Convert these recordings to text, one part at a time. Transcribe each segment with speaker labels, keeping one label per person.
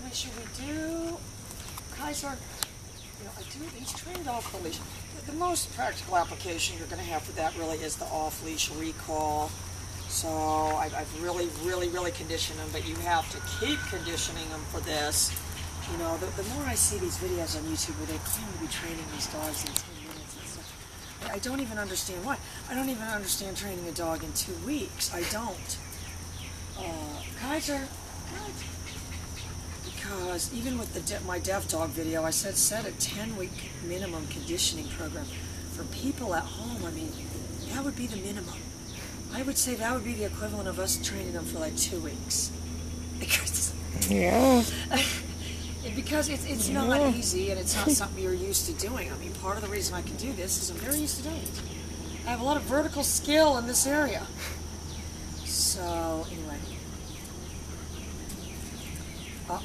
Speaker 1: we should we do, Kaiser, I do leash trained off the leash. The most practical application you're going to have for that really is the off-leash recall. So I've really conditioned them, but you have to keep conditioning them for this. The more I see these videos on YouTube where they claim to be training these dogs in 10 minutes and stuff, I don't even understand why. I don't even understand training a dog in 2 weeks. I don't. Kaiser, good. Because even with my deaf dog video, I said set a 10-week minimum conditioning program for people at home. I mean, that would be the minimum. I would say that would be the equivalent of us training them for like 2 weeks.
Speaker 2: Yeah.
Speaker 1: Because it's not easy and it's not something you're used to doing. I mean, part of the reason I can do this is I'm very used to doing it. I have a lot of vertical skill in this area. So, anyway.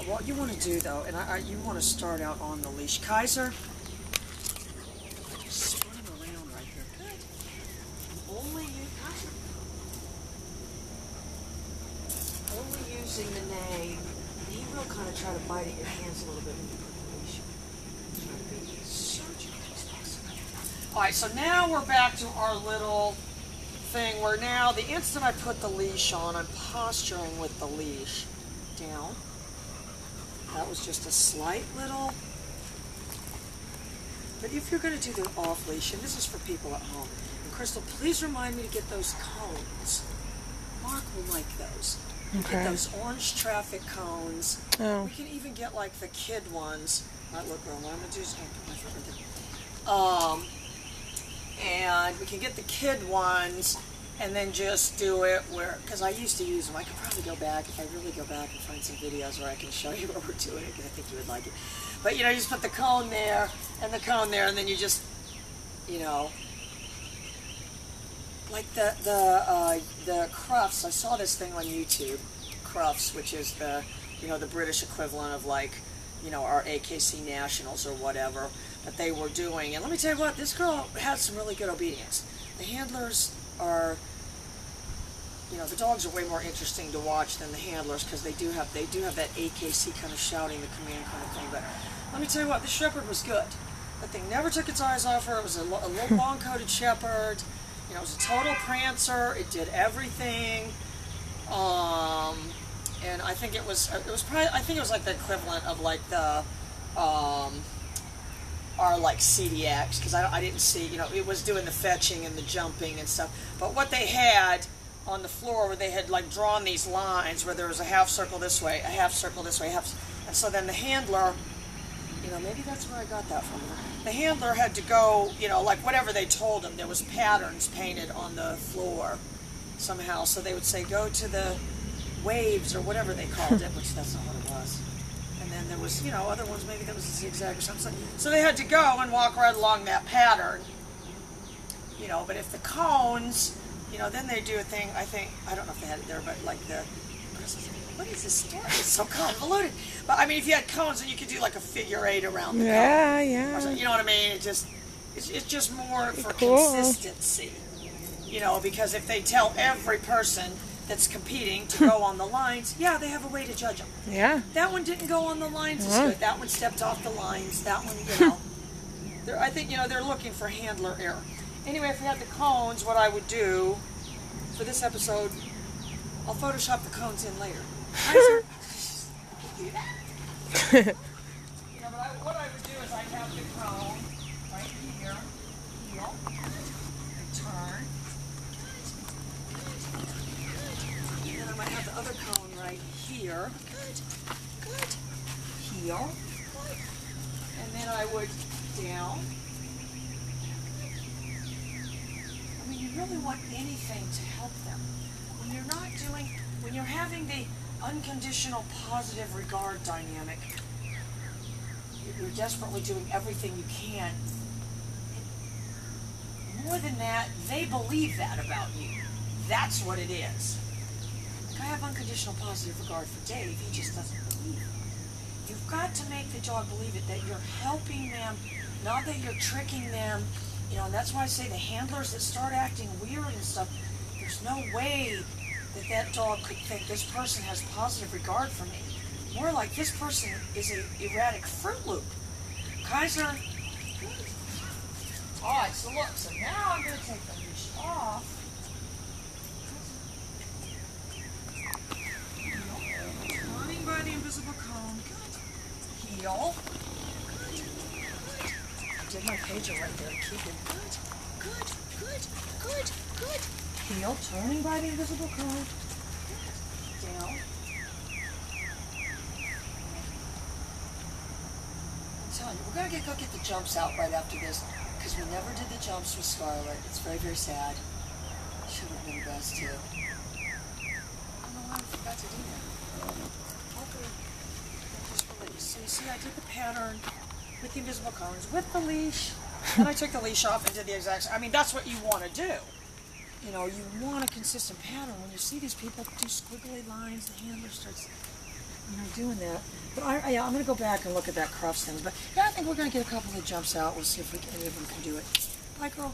Speaker 1: What you want to do, though, and you want to start out on the leash. Kaiser, just spin him around right here. Good. Kaiser. Only using the name. He will kind of try to bite at your hands a little bit when you put the leash on. Try to be surgical as possible. All right, so now we're back to our little thing where now the instant I put the leash on, I'm posturing with the leash down. That was just a slight little, but if you're going to do the off leash, and this is for people at home, and Crystal, please remind me to get those cones. Mark will like those.
Speaker 2: Okay.
Speaker 1: Get those orange traffic cones.
Speaker 2: Oh.
Speaker 1: We can even get like the kid ones. All right, look, girl, what I'm going to do is I'm going to put my foot right there. And we can get the kid ones and then just do it where, because I used to use them. I could probably go back, if I really go back and find some videos where I can show you what we're doing it, because I think you would like it. But you just put the cone there and the cone there, and then you just, like the Crufts. I saw this thing on YouTube, Crufts, which is the British equivalent of like, our AKC Nationals or whatever that they were doing. And let me tell you what, this girl had some really good obedience. The handlers are, the dogs are way more interesting to watch than the handlers because they do have that AKC kind of shouting the command kind of thing. But let me tell you what, the shepherd was good. That thing never took its eyes off her. It was a little long-coated shepherd. It was a total prancer. It did everything. And I think it was like the equivalent of like the our like CDX, because I didn't see, it was doing the fetching and the jumping and stuff. But what they had on the floor, where they had like drawn these lines where there was a half circle this way, a half circle this way, and so then the handler, maybe that's where I got that from. The handler had to go, like whatever they told him, there was patterns painted on the floor somehow. So they would say, go to the waves or whatever they called it, which that's not what it was. And then there was, other ones, maybe that was a zigzag or something. So they had to go and walk right along that pattern. But if the cones, then they do a thing, I don't know if they had it there, but like what is this story? It's so convoluted. But I mean, if you had cones, then you could do like a figure 8 around the cone.
Speaker 2: Yeah.
Speaker 1: You know what I mean? It's just more for
Speaker 2: cool.
Speaker 1: consistency. Because if they tell every person that's competing to go on the lines, yeah, they have a way to judge them.
Speaker 2: Yeah.
Speaker 1: That one didn't go on the lines as good. That one stepped off the lines. That one, I think, they're looking for handler error. Anyway, if we had the cones, what I would do for this episode, I'll Photoshop the cones in later. But what I would do is I'd have the cone right here, heel, and turn. And then I might have the other cone right here. Good. Heel. And then I would down. I mean, you really want anything to help them. When you're having the unconditional positive regard dynamic, you're desperately doing everything you can. More than that, they believe that about you. That's what it is. Like, I have unconditional positive regard for Dave. He just doesn't believe it. You've got to make the dog believe it, that you're helping them, not that you're tricking them. And that's why I say the handlers that start acting weird and stuff, there's no way that dog could think this person has positive regard for me. More like this person is an erratic Fruit Loop. Kaiser. Alright, so look, so now I'm going to take the leash off. Turning by the invisible cone. Good. Heel. Good. Good. I did my pager right there to keep it. Good. Good. Good. Good. Good. Heel, turning by the invisible cone. Good. Down. I'm telling you, we're going to go get the jumps out right after this. Because we never did the jumps with Scarlett. It's very, very sad. Should have been the best, too. I don't know why I forgot to do that. Okay. Just release. So you see, I did the pattern with the invisible cones, with the leash. Then I took the leash off and did the exact same. I mean, that's what you want to do. You know, you want a consistent pattern. When you see these people do squiggly lines, the handler starts, you know, doing that. But yeah, I'm going to go back and look at that cross thing. But yeah, I think we're going to get a couple of jumps out. We'll see if any of them can do it. Bye, girl.